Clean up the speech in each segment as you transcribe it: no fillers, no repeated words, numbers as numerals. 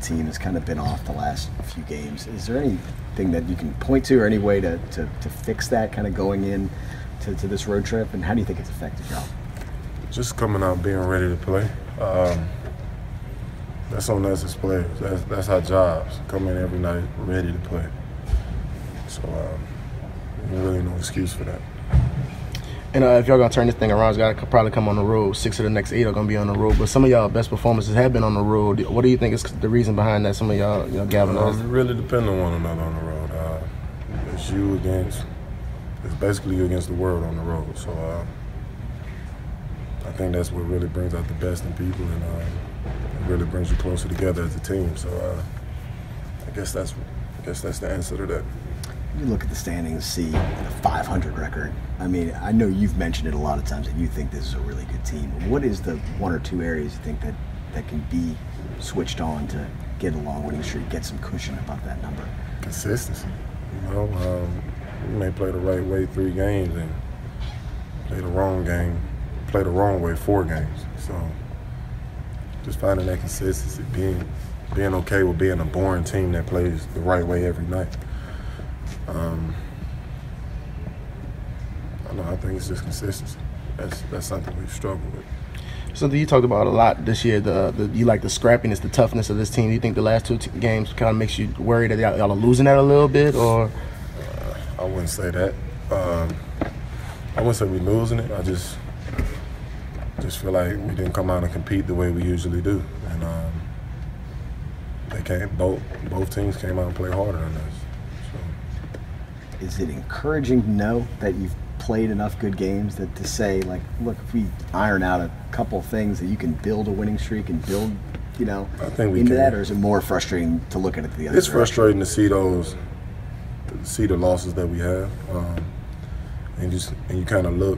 team has kind of been off the last few games. Is there anything that you can point to or any way to fix that kind of going in to this road trip? And how do you think it's affected y'all? Just coming out being ready to play. That's on us as players. That's our jobs. Come in every night ready to play. So there's really no excuse for that. And if y'all gonna turn this thing around, it's gotta probably come on the road. 6 of the next 8 are gonna be on the road. But some of y'all best performances have been on the road. What do you think is the reason behind that? Some of y'all, galvanized. It really depends on one another on the road. It's basically you against the world on the road. So I think that's what really brings out the best in people, and it really brings you closer together as a team. So I guess that's the answer to that. You look at the standings, see the 500 record. I mean, I know you've mentioned it a lot of times that you think this is a really good team. What is the 1 or 2 areas you think that can be switched on to get a long winning streak, get some cushion above that number? Consistency. We may play the right way 3 games and play the wrong way 4 games. So just finding that consistency, being okay with being a boring team that plays the right way every night. I think it's just consistency. That's something we've struggled with. Something you talked about a lot this year. You like the scrappiness, the toughness of this team. Do you think the last 2 games kind of makes you worried that y'all are losing that a little bit, or? I wouldn't say that. I wouldn't say we're losing it. I just feel like we didn't come out and compete the way we usually do, and both teams came out and played harder than us. So. Is it encouraging to know that you've played enough good games that to say, like, look, if we iron out a couple of things that you can build a winning streak and build, I think we into can. That, or is it more frustrating to look at it the other It's direction? frustrating to see the losses that we have, and you kind of look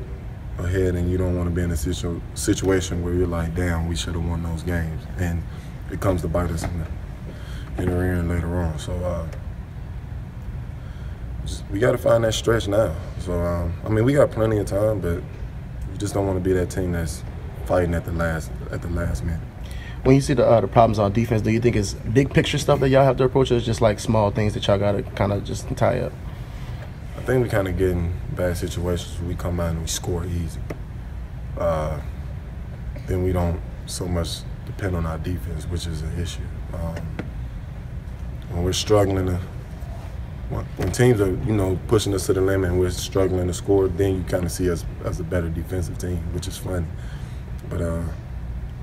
ahead and you don't want to be in a situation where you're like, damn, we should have won those games, and it comes to bite us in the rear end later on. So we got to find that stretch now. So we got plenty of time, but you just don't want to be that team that's fighting at the last minute. When you see the problems on defense, do you think it's big picture stuff that y'all have to approach, or it's just like small things that y'all got to kind of just tie up? I think we kind of get in bad situations where we come out and we score easy. Then we don't so much depend on our defense, which is an issue. When we're struggling when teams are, pushing us to the limit and we're struggling to score, then you kind of see us as a better defensive team, which is funny. But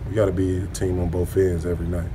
we got to be a team on both ends every night.